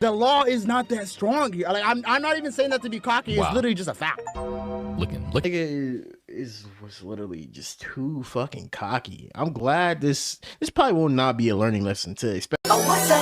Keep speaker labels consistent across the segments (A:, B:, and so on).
A: The law is not that strong here. Like, I'm not even saying that to be cocky. It's literally just a fact.
B: Look.
A: Was literally just too fucking cocky. I'm glad this probably will not be a learning lesson to expect.
C: Oh, what's up?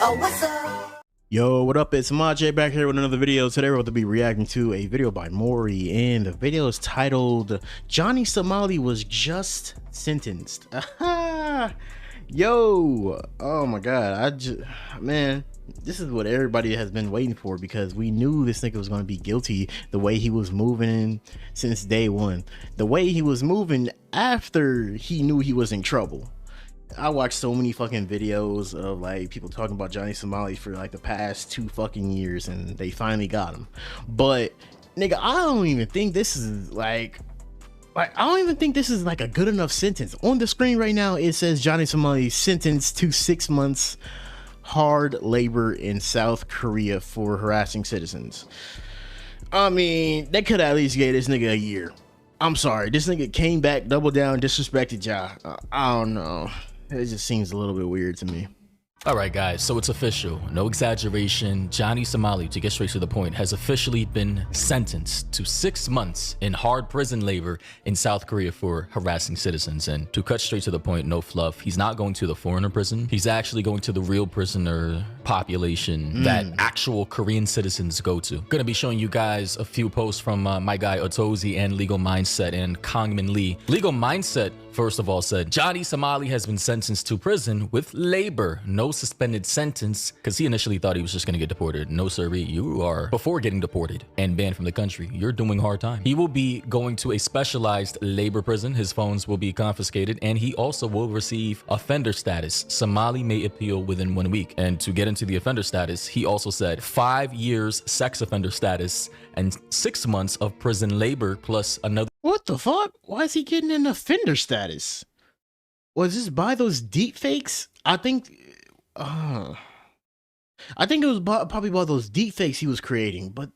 C: Oh, what's up?
A: Yo, what up? It's Maj back here with another video. Today we're going to be reacting to a video by Maury, and the video is titled Johnny Somali Was Just Sentenced. Yo, oh my god, man, this is what everybody has been waiting for, because we knew this nigga was going to be guilty. The way he was moving since day one, the way he was moving after he knew he was in trouble. I watched so many fucking videos of like people talking about Johnny Somali for like the past 2 fucking years, and they finally got him. But nigga, I don't even think this is like I don't even think this is like a good enough sentence. On the screen right now, it says Johnny Somali sentenced to 6 months hard labor in South Korea for harassing citizens. I mean, they could at least gave this nigga a year. I'm sorry, this nigga came back, doubled down, disrespected y'all. I don't know. It just seems a little bit weird to me.
B: All right, guys, so it's official. No exaggeration. Johnny Somali, to get straight to the point, has officially been sentenced to 6 months in hard prison labor in South Korea for harassing citizens. And to cut straight to the point, no fluff, he's not going to the foreigner prison. He's actually going to the real prisoner population that actual Korean citizens go to. Gonna be showing you guys a few posts from my guy Otozi and Legal Mindset and Kangmin Lee. Legal Mindset, first of all, said Johnny Somali has been sentenced to prison with labor, no suspended sentence, because he initially thought he was just going to get deported. No, sir, you are, before getting deported and banned from the country, you're doing hard time. He will be going to a specialized labor prison. His phones will be confiscated, and he also will receive offender status. Somali may appeal within 1 week. And to get into the offender status, he also said 5 years sex offender status and 6 months of prison labor plus another.
A: What the fuck? Why is he getting an offender status? Was this by those deep fakes? I think it was probably by those deep fakes he was creating. But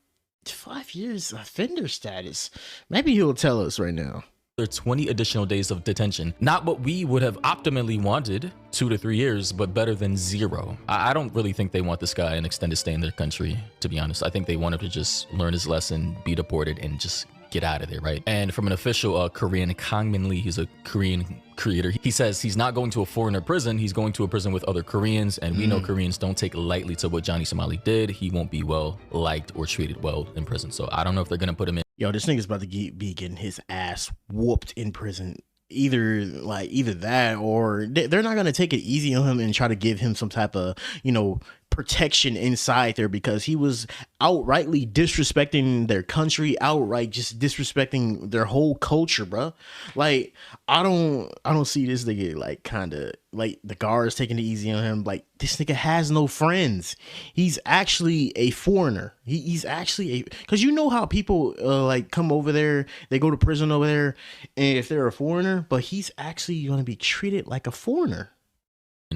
A: 5 years offender status. Maybe he'll tell us right now.
B: 20 additional days of detention. Not what we would have optimally wanted, 2 to 3 years, but better than 0. I don't really think they want this guy an extended stay in their country, to be honest. I think they want him to just learn his lesson, be deported, and just get out of there, right? And from an official Korean, Kangmin Lee, he's a Korean creator, he says he's not going to a foreigner prison, he's going to a prison with other Koreans, and we know Koreans don't take lightly to what Johnny Somali did. He won't be well liked or treated well in prison, so I don't know if they're gonna put him in.
A: Yo, this nigga's about to be getting his ass whooped in prison. Either that, or they're not gonna take it easy on him and try to give him some type of, you know, protection inside there, because he was outrightly disrespecting their country, outright just disrespecting their whole culture, bro. Like, I don't see this nigga like kind of like the guards taking it easy on him. Like, this nigga has no friends. He's actually a foreigner. He's actually because you know how people like come over there, they go to prison over there, and if they're a foreigner, but he's actually going to be treated like a foreigner.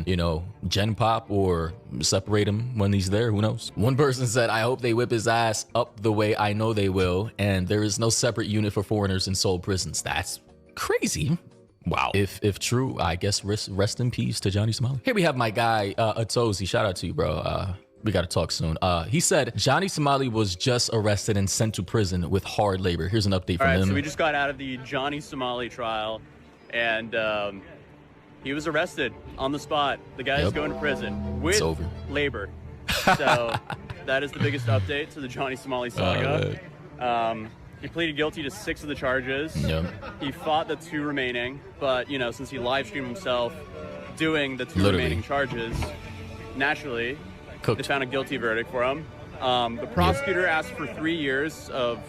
B: You know, gen pop or separate him when he's there, who knows? One person said, I hope they whip his ass up the way I know they will, and there is no separate unit for foreigners in Seoul prisons. That's crazy. Wow. If true, I guess rest in peace to Johnny Somali. Here we have my guy Otozi. Shout out to you, bro. We gotta talk soon. He said Johnny Somali was just arrested and sent to prison with hard labor. Here's an update from him.
D: So we just got out of the Johnny Somali trial, and he was arrested on the spot. The guy is going to prison with labor. So that is the biggest update to the Johnny Somali saga. He pleaded guilty to 6 of the charges. He fought the 2 remaining, but you know, since he live streamed himself doing the 2 remaining charges, naturally they found a guilty verdict for him. The prosecutor asked for 3 years of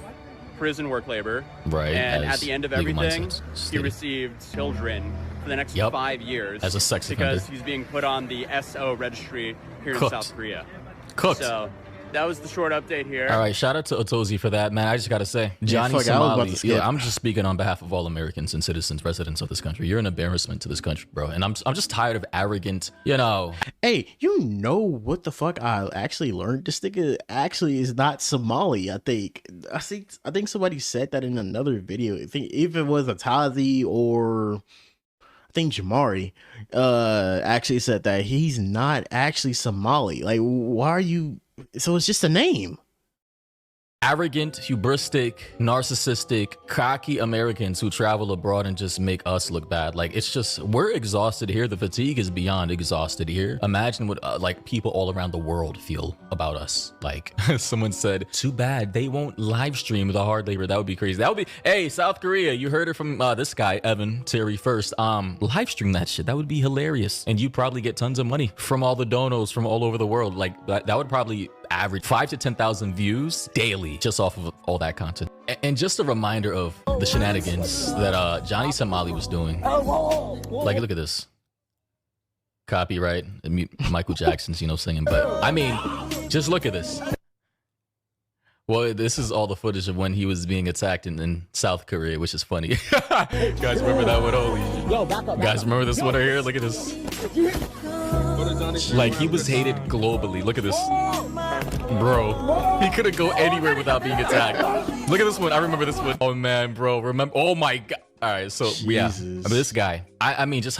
D: prison work labor, and at the end of everything, he received children for the next 5 years
B: as a sex offender,
D: because he's being put on the SO registry here in South Korea. So that was the short update here.
B: All right, shout out to Otozi for that, man. I just gotta say, Johnny Somali, I'm just speaking on behalf of all Americans and citizens, residents of this country. You're an embarrassment to this country, bro. And I'm just tired of arrogant, you know.
A: Hey, you know what the fuck I actually learned? This nigga actually is not Somali. I think somebody said that in another video. I think if it was a Tazi or I think Jamari, actually said that he's not actually Somali. Like, why are you? So it's just a name.
B: Arrogant, hubristic, narcissistic, cocky Americans who travel abroad and just make us look bad. Like, it's just, we're exhausted here. The fatigue is beyond exhausted here. Imagine what like people all around the world feel about us. Like someone said, too bad they won't live stream the hard labor. That would be crazy. That would be, hey, South Korea, you heard it from this guy, Evan Terry first. Live stream that shit. That would be hilarious. And you'd probably get tons of money from all the donos from all over the world. Like that would probably average 5,000 to 10,000 views daily just off of all that content. And just a reminder of the shenanigans that Johnny Somali was doing. Like, look at this. Copyright, Michael Jackson's, you know, singing. But I mean, just look at this. Well, this is all the footage of when he was being attacked in South Korea, which is funny. Guys, remember that one? Holy. Guys, remember this one right here? Look at this. Like, he was hated globally. Look at this. Bro, he couldn't go anywhere without being attacked. Look at this one. I remember this one. Oh, man, bro. Remember? Oh, my God. All right, so, Jesus. Yeah. I mean, this guy. I mean, just...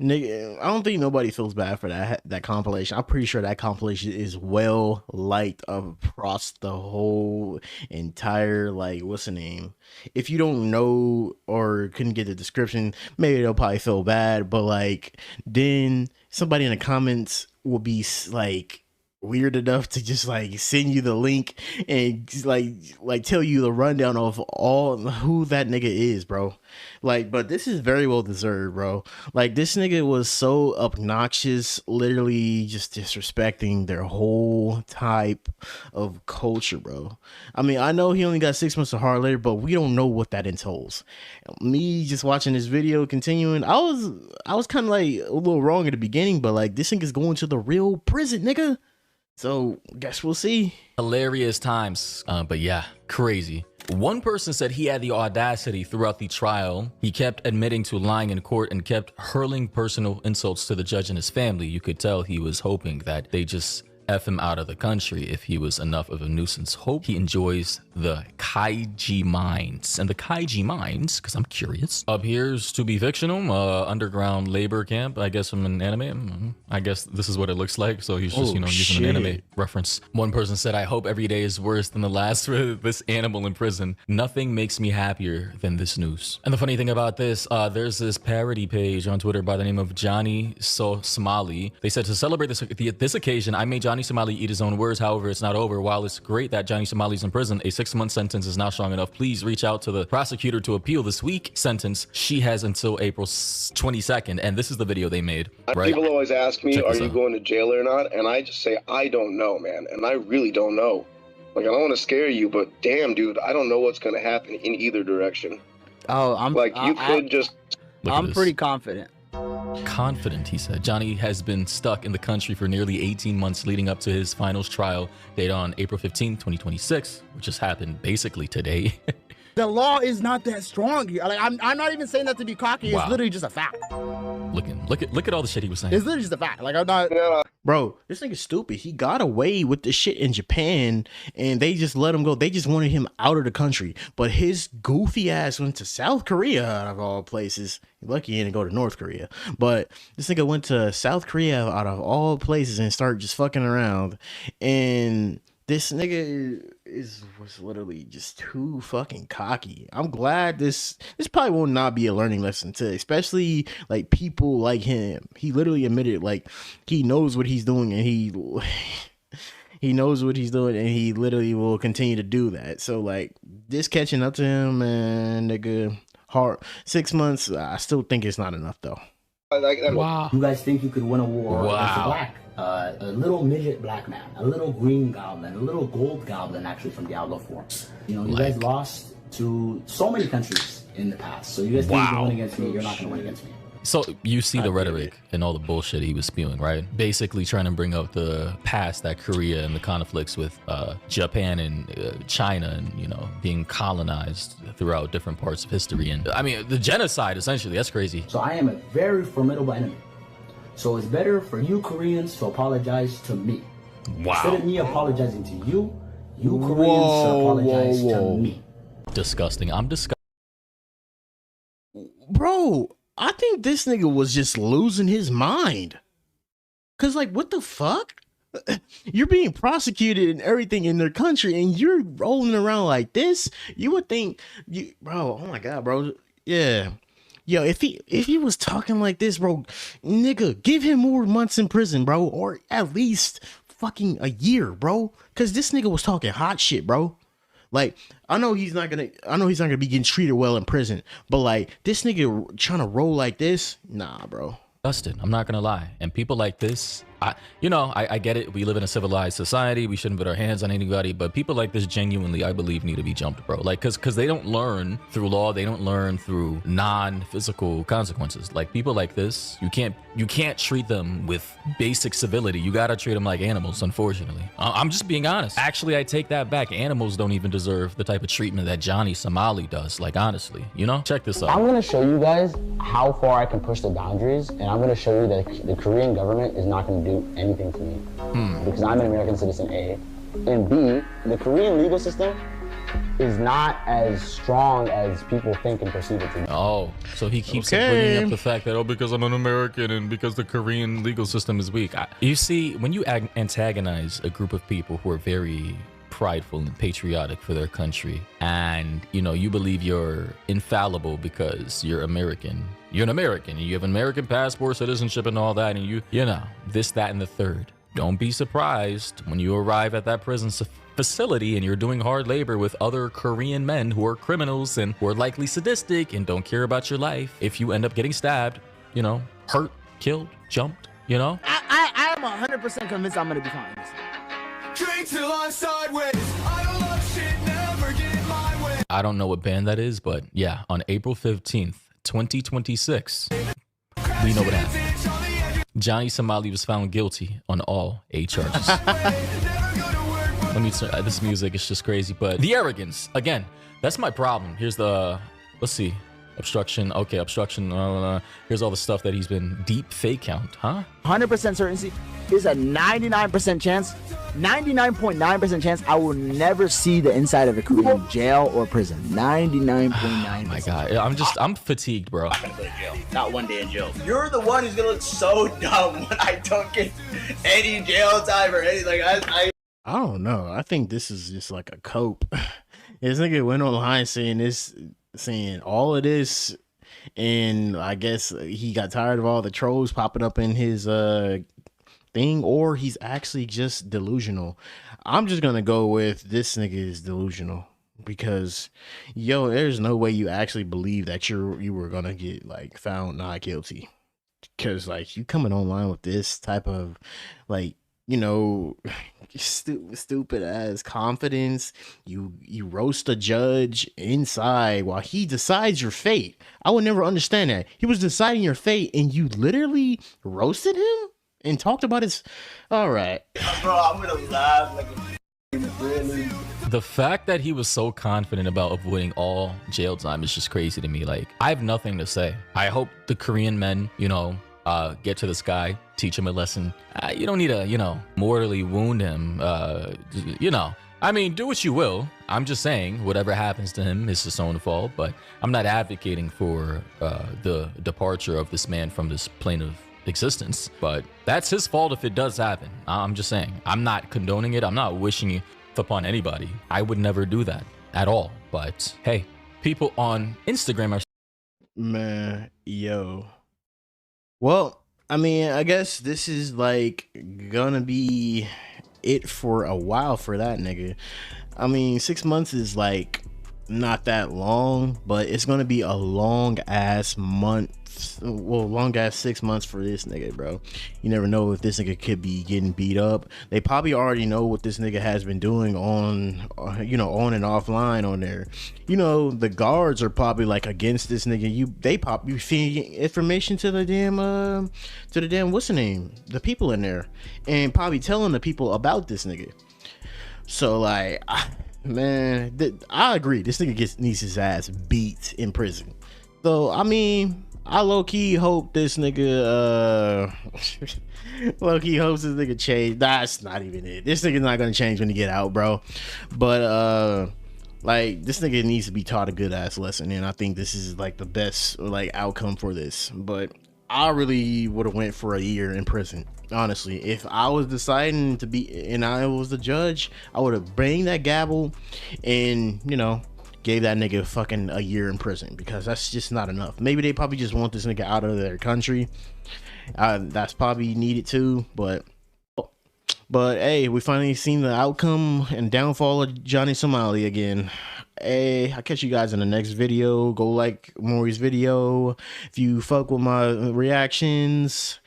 A: Nigga, I don't think nobody feels bad for that compilation. I'm pretty sure that compilation is well liked across the whole entire, like, what's the name? If you don't know or couldn't get the description, maybe they'll probably feel bad, but like then somebody in the comments will be like weird enough to just like send you the link and like tell you the rundown of all who that nigga is, bro. Like, but this is very well deserved, bro. Like, this nigga was so obnoxious, literally just disrespecting their whole type of culture, bro. I mean, I know he only got 6 months of hard labor, but we don't know what that entails. Me just watching this video, continuing, I was kind of like a little wrong at the beginning, but like this nigga's going to the real prison, nigga. So, guess we'll see.
B: Hilarious times, but yeah, crazy. One person said he had the audacity throughout the trial. He kept admitting to lying in court and kept hurling personal insults to the judge and his family. You could tell he was hoping that they just F him out of the country if he was enough of a nuisance. Hope he enjoys the Kaiji mines. And the Kaiji mines, because I'm curious, appears to be fictional. Underground labor camp, I guess, from an anime. I guess this is what it looks like. So he's just, using an anime reference. One person said, I hope every day is worse than the last for this animal in prison. Nothing makes me happier than this news. And the funny thing about this, there's this parody page on Twitter by the name of Johnny Somali. They said, to celebrate this occasion, I made Johnny Somali eat his own words. However, it's not over. While it's great that Johnny Somali's in prison, a 6-month sentence is not strong enough. Please reach out to the prosecutor to appeal this week sentence. She has until April 22nd. And this is the video they made. Right?
E: People always ask me, are you going to jail or not? And I just say, I don't know, man. And I really don't know. Like, I don't want to scare you, but damn, dude, I don't know what's going to happen in either direction.
F: Oh,
E: I'm
F: pretty confident.
B: Confident, he said. Johnny has been stuck in the country for nearly 18 months leading up to his finals trial date on April 15, 2026, which just happened basically today.
F: The law is not that strong. Like, I'm not even saying that to be cocky. It's literally just a fact.
B: Look at all the shit he was saying.
F: It's literally just a fact. Like, I'm not.
A: Bro, this nigga's stupid. He got away with this shit in Japan, and they just let him go. They just wanted him out of the country. But his goofy ass went to South Korea, out of all places. Lucky he didn't go to North Korea. But this nigga went to South Korea, out of all places, and started just fucking around. And this nigga was literally just too fucking cocky. I'm glad this probably will not be a learning lesson to especially like people like him. He literally admitted like he knows what he's doing, and he knows what he's doing, and he literally will continue to do that. So like this catching up to him, and nigga, hard 6 months. I still think it's not enough though.
G: Wow. You guys think you could win a war against a black? A little midget black man, a little green goblin, a little gold goblin, actually, from Diablo 4. You know, you guys lost to so many countries in the past. So you guys think you can win against me, you're not going to win against me.
B: So you see the rhetoric and all the bullshit he was spewing, right? Basically trying to bring up the past, that Korea and the conflicts with Japan and China, and, you know, being colonized throughout different parts of history. And I mean, the genocide, essentially. That's crazy.
G: So I am a very formidable enemy. So it's better for you Koreans to apologize to me.
B: Wow.
G: Instead of me apologizing to you, you Koreans should apologize to me.
B: Disgusting. I'm disgusted.
A: Bro, I think this nigga was just losing his mind. Cause like, what the fuck? You're being prosecuted and everything in their country, and you're rolling around like this. You would think, bro. Oh my god, bro. Yeah, yo. If he was talking like this, bro, nigga, give him more months in prison, bro, or at least fucking a year, bro. Cause this nigga was talking hot shit, bro. Like, I know he's not gonna be getting treated well in prison, but like this nigga trying to roll like this, nah, bro.
B: Dustin, I'm not gonna lie. And people like this, I get it. We live in a civilized society. We shouldn't put our hands on anybody. But people like this genuinely, I believe, need to be jumped, bro. Like, cause they don't learn through law. They don't learn through non-physical consequences. Like people like this, you can't treat them with basic civility. You gotta treat them like animals, unfortunately. I'm just being honest. Actually, I take that back. Animals don't even deserve the type of treatment that Johnny Somali does. Like, honestly, you know? Check this out.
G: I'm gonna show you guys how far I can push the boundaries, and I'm gonna show you that the Korean government is not gonna do anything to me. Because I'm an American citizen, A. And B, the Korean legal system is not as strong as people think and perceive it to be.
B: Oh, so he keeps bringing up the fact that, because I'm an American and because the Korean legal system is weak. You see, when you antagonize a group of people who are very prideful and patriotic for their country, and you believe you're infallible because you're American. You're an American and you have an American passport, citizenship, and all that, and you know this, that, and the third. Don't be surprised when you arrive at that prison facility and you're doing hard labor with other Korean men who are criminals and who are likely sadistic and don't care about your life. If you end up getting stabbed, hurt, killed, jumped,
F: I am 100% convinced I'm gonna be fine.
C: Drink till I'm sideways. I don't love shit, never get my way.
B: I don't know what band that is, but yeah, on April 15th, 2026, we know what happened. Johnny Somali was found guilty on all 8 charges. Let me turn this music is just crazy, but the arrogance, again, that's my problem. Here's the, let's see, obstruction. Okay, obstruction. Here's all the stuff that he's been deep fake count, huh?
F: 100% certainty is a 99% chance, 99.9% chance I will never see the inside of a Korean jail or prison. 99.9%.
B: Oh my God, I'm fatigued, bro.
H: I'm not gonna go to jail. Not one day in jail. You're the one who's gonna look so dumb when I don't get any jail time or anything. I
A: don't know. I think this is just like a cope. This nigga went online saying all of this, and I guess he got tired of all the trolls popping up in his thing, or he's actually just delusional. I'm just gonna go with this nigga is delusional, because there's no way you actually believe that you were gonna get like found not guilty, because like you coming online with this type of like stupid ass confidence. You roast a judge inside while he decides your fate. I would never understand that. He was deciding your fate and you literally roasted him and talked about his. All right,
H: bro, I'm gonna laugh like a really.
B: The fact that he was so confident about avoiding all jail time is just crazy to me. Like, I have nothing to say. I hope the Korean men, get to this guy, teach him a lesson. You don't need to, mortally wound him. I mean, do what you will. I'm just saying, whatever happens to him is his own fault. But I'm not advocating for the departure of this man from this plane of existence. But that's his fault if it does happen. I'm just saying, I'm not condoning it. I'm not wishing it upon anybody. I would never do that at all. But hey, people on Instagram are.
A: Man, yo. Well, I mean, I guess this is like gonna be it for a while for that nigga. I mean, 6 months is like not that long, but it's gonna be a long ass 6 months for this nigga, bro. You never know if this nigga could be getting beat up. They probably already know what this nigga has been doing on on and offline on there. The guards are probably like against this nigga. They probably feeding information to the damn what's the name, the people in there, and probably telling the people about this nigga. So like, man, I agree. This nigga needs his ass beat in prison. So I mean, I low-key hope this nigga low-key hopes this nigga change. That's not even it. This nigga's not gonna change when he get out, bro. But Like, this nigga needs to be taught a good ass lesson, and I think this is like the best like outcome for this. But I really would have went for a year in prison. Honestly, if I was deciding to be and I was the judge, I would have banged that gavel and, you know, gave that nigga fucking a year in prison, because that's just not enough. Maybe they probably just want this nigga out of their country. That's probably needed too, but hey, we finally seen the outcome and downfall of Johnny Somali again. Hey, I'll catch you guys in the next video. Go like Maury's video. If you fuck with my reactions,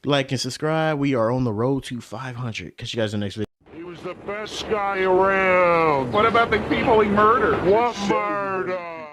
A: like and subscribe. We are on the road to 500. Catch you guys in the next video.
I: He was the best guy around.
J: What about the people he murdered?
I: What murder?